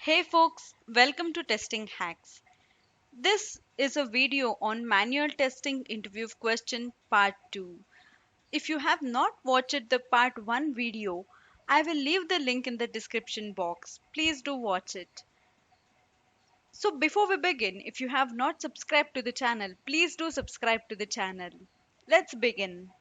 Hey folks, welcome to Testing Hacks. This is a video on manual testing interview question part 2. If you have not watched the part 1 video, I will leave the link in the description box. Please do watch it. So before we begin, if you have not subscribed to the channel, please do subscribe to the channel. Let's begin.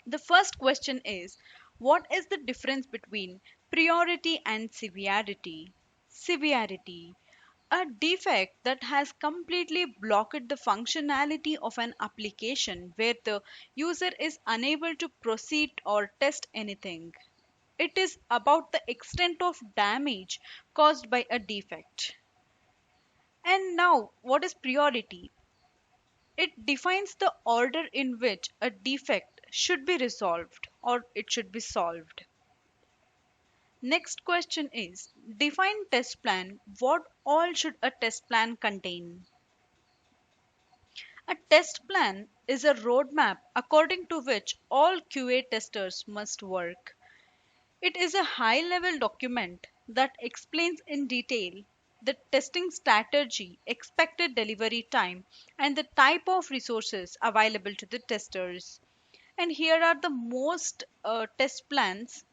The first question is, what is the difference between priority and severity? Severity: a defect that has completely blocked the functionality of an application where the user is unable to proceed or test anything. It is about the extent of damage caused by a defect. And now, what is priority? It defines the order in which a defect should be resolved or it should be solved. Next question is, define test plan. What all should a test plan contain? A test plan is a roadmap according to which all QA testers must work. It is a high level document that explains in detail the testing strategy, expected delivery time, and the type of resources available to the testers. And here are the most test plans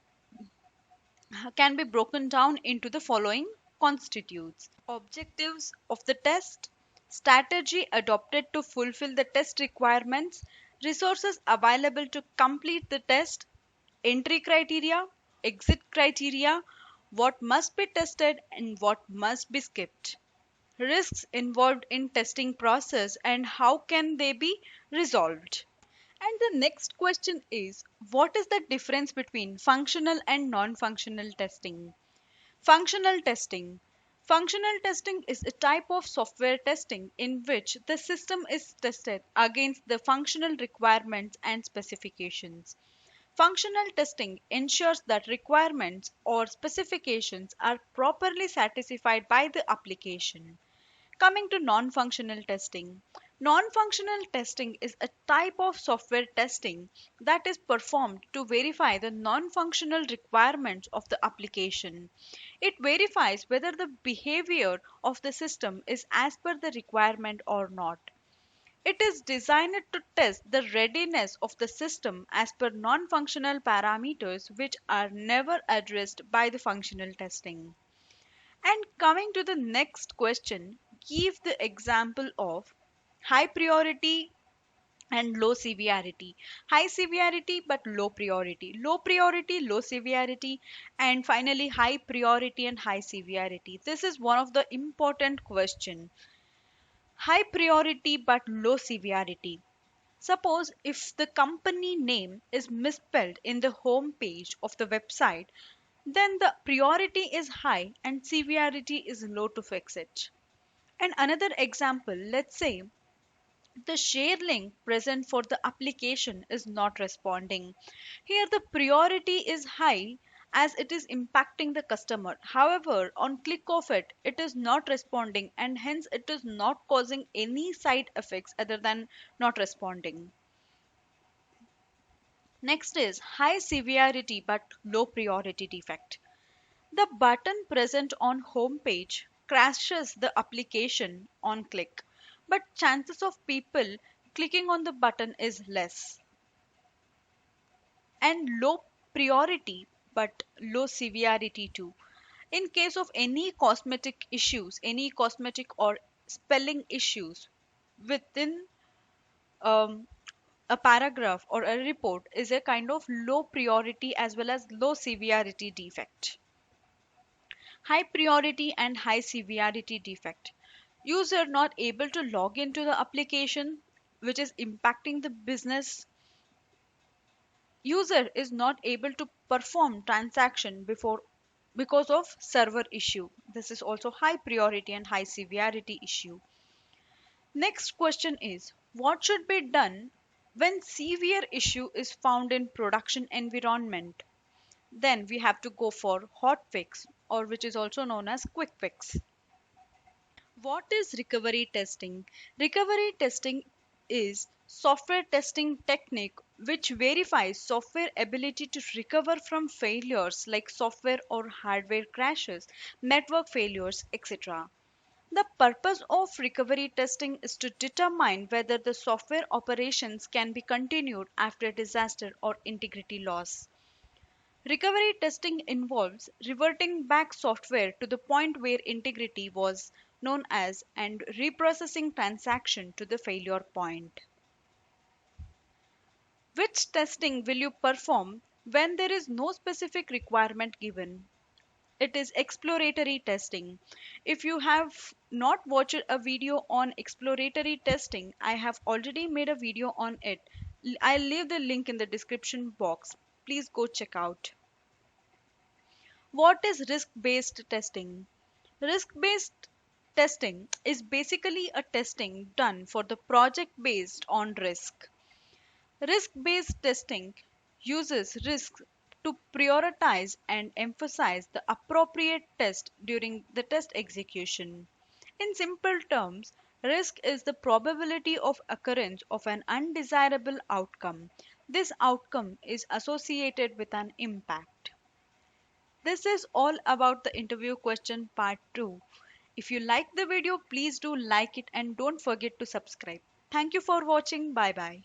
can be broken down into the following constitutes: objectives of the test, strategy adopted to fulfill the test requirements, resources available to complete the test, entry criteria, exit criteria, what must be tested and what must be skipped, risks involved in testing process and how can they be resolved. And the next question is, what is the difference between functional and non-functional testing? Functional testing. Functional testing is a type of software testing in which the system is tested against the functional requirements and specifications. Functional testing ensures that requirements or specifications are properly satisfied by the application. Coming to non functional testing. Non functional testing is a type of software testing that is performed to verify the non functional requirements of the application. It verifies whether the behavior of the system is as per the requirement or not. It is designed to test the readiness of the system as per non functional parameters which are never addressed by the functional testing. And coming to the next question, give the example of high priority and low severity. High severity but low priority. Low priority, low severity, and finally high priority and high severity. This is one of the important question. High priority but low severity. Suppose if the company name is misspelled in the home page of the website, then the priority is high and severity is low to fix it. And another example, let's say the share link present for the application is not responding. Here the priority is high as it is impacting the customer. However, on click of it, it is not responding and hence it is not causing any side effects other than not responding. Next is high severity but low priority defect. The button present on home page crashes the application on click, but chances of people clicking on the button is less. And low priority but low severity too. In case of any cosmetic issues, any cosmetic or spelling issues within um, a paragraph or a report is a kind of low priority as well as low severity defect. High priority and high severity defect. User not able to log into the application which is impacting the business. User is not able to perform transaction before because of server issue. This is also high priority and high severity issue. Next question is, what should be done when severe issue is found in production environment? Then we have to go for hot fix or which is also known as quick fix. What is recovery testing? Recovery testing is software testing technique which verifies software ability to recover from failures like software or hardware crashes, network failures, etc. The purpose of recovery testing is to determine whether the software operations can be continued after disaster or integrity loss. Recovery testing involves reverting back software to the point where integrity was known as and reprocessing transaction to the failure point. Which testing will you perform when there is no specific requirement given? It is exploratory testing. If you have not watched a video on exploratory testing, I have already made a video on it. I'll leave the link in the description box. Please go check out. What is risk based testing? Risk based testing is basically a testing done for the project based on risk. Risk based testing uses risks to prioritize and emphasize the appropriate test during the test execution. In simple terms, risk is the probability of occurrence of an undesirable outcome. This outcome is associated with an impact. This is all about the interview question part 2. If you like the video, please do like it and don't forget to subscribe. Thank you for watching. Bye bye.